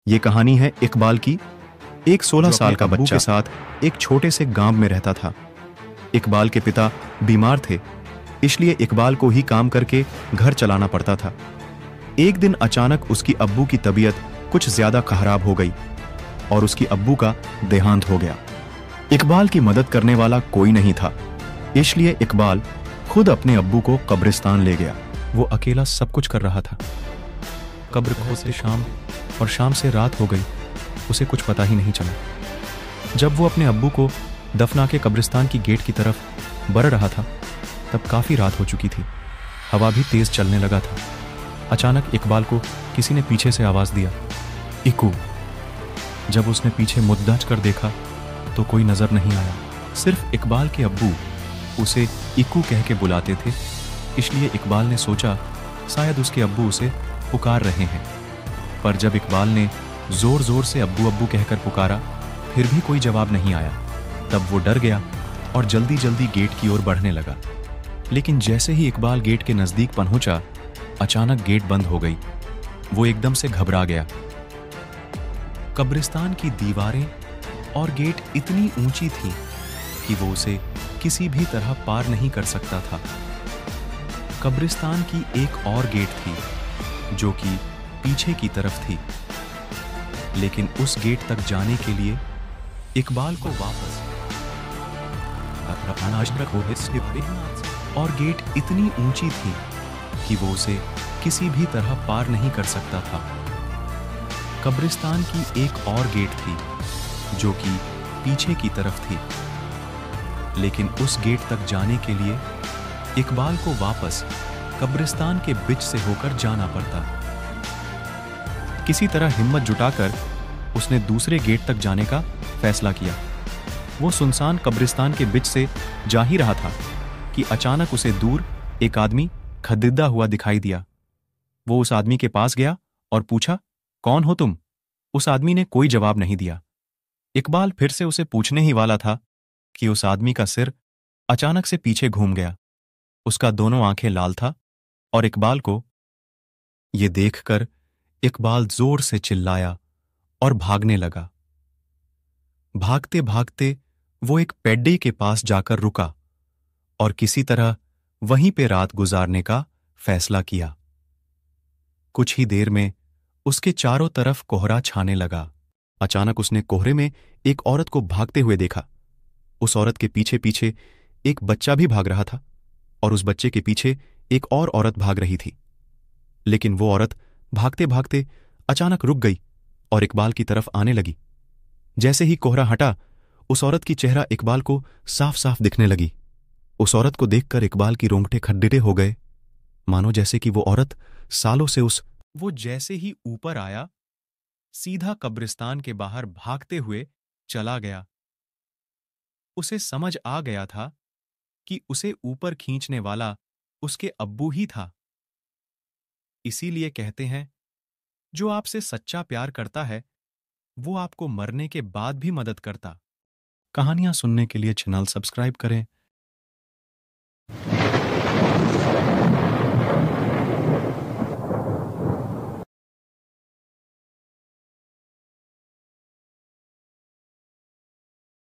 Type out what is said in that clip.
ये कहानी है इकबाल की। एक 16 साल का बच्चा के साथ एक छोटे से गांव में रहता था। इकबाल के पिता बीमार थे, इसलिए इकबाल को ही काम करके घर चलाना पड़ता था। एक दिन अचानक उसकी अब्बू की तबीयत कुछ ज्यादा खराब हो गई और उसकी अब्बू का देहांत हो गया। इकबाल की मदद करने वाला कोई नहीं था, इसलिए इकबाल खुद अपने अब्बू को कब्रिस्तान ले गया। वो अकेला सब कुछ कर रहा था। कब्र खोदते शाम से रात हो गई, उसे कुछ पता ही नहीं चला। जब वो अपने अब्बू को दफना के कब्रिस्तान की गेट की तरफ बढ़ रहा था, तब काफी रात हो चुकी थी। हवा भी तेज चलने लगा था। अचानक इकबाल को किसी ने पीछे से आवाज दिया, इकू। जब उसने पीछे मुद्दाच कर देखा तो कोई नजर नहीं आया। सिर्फ इकबाल के अब्बू उसे इकू कह के बुलाते थे, इसलिए इकबाल ने सोचा शायद उसके अब्बू उसे पुकार रहे हैं। पर जब इकबाल ने जोर जोर से अब्बू अब्बू कहकर पुकारा, फिर भी कोई जवाब नहीं आया। तब वो डर गया और जल्दी जल्दी गेट की ओर बढ़ने लगा। लेकिन जैसे ही इकबाल गेट के नजदीक पहुंचा, अचानक गेट बंद हो गई। वो एकदम से घबरा गया। कब्रिस्तान की दीवारें और गेट इतनी ऊंची थी कि वो उसे किसी भी तरह पार नहीं कर सकता था। कब्रिस्तान की एक और गेट थी जो कि पीछे की तरफ थी, लेकिन उस गेट तक जाने के लिए इकबाल को वापस और गेट इतनी ऊंची थी कि वो उसे किसी भी तरह पार नहीं कर सकता था। कब्रिस्तान की एक और गेट थी जो कि पीछे की तरफ थी, लेकिन उस गेट तक जाने के लिए इकबाल को वापस कब्रिस्तान के बीच से होकर जाना पड़ता। किसी तरह हिम्मत जुटाकर उसने दूसरे गेट तक जाने का फैसला किया। वो सुनसान कब्रिस्तान के बीच से जा ही रहा था कि अचानक उसे दूर एक आदमी खदिद्दा हुआ दिखाई दिया। वो उस आदमी के पास गया और पूछा, कौन हो तुम? उस आदमी ने कोई जवाब नहीं दिया। इकबाल फिर से उसे पूछने ही वाला था कि उस आदमी का सिर अचानक से पीछे घूम गया। उसका दोनों आंखें लाल था और इकबाल को ये देखकर इकबाल जोर से चिल्लाया और भागने लगा। भागते भागते वो एक पेड्डे के पास जाकर रुका और किसी तरह वहीं पे रात गुजारने का फैसला किया। कुछ ही देर में उसके चारों तरफ कोहरा छाने लगा। अचानक उसने कोहरे में एक औरत को भागते हुए देखा। उस औरत के पीछे पीछे एक बच्चा भी भाग रहा था और उस बच्चे के पीछे एक और औरत भाग रही थी। लेकिन वो औरत भागते भागते अचानक रुक गई और इकबाल की तरफ आने लगी। जैसे ही कोहरा हटा, उस औरत की चेहरा इकबाल को साफ साफ दिखने लगी। उस औरत को देखकर इकबाल की रोंगटे खड़े हो गए, मानो जैसे कि वो औरत सालों से वो जैसे ही ऊपर आया, सीधा कब्रिस्तान के बाहर भागते हुए चला गया। उसे समझ आ गया था कि उसे ऊपर खींचने वाला उसके अब्बू ही था। इसीलिए कहते हैं, जो आपसे सच्चा प्यार करता है वो आपको मरने के बाद भी मदद करता। कहानियां सुनने के लिए चैनल सब्सक्राइब करें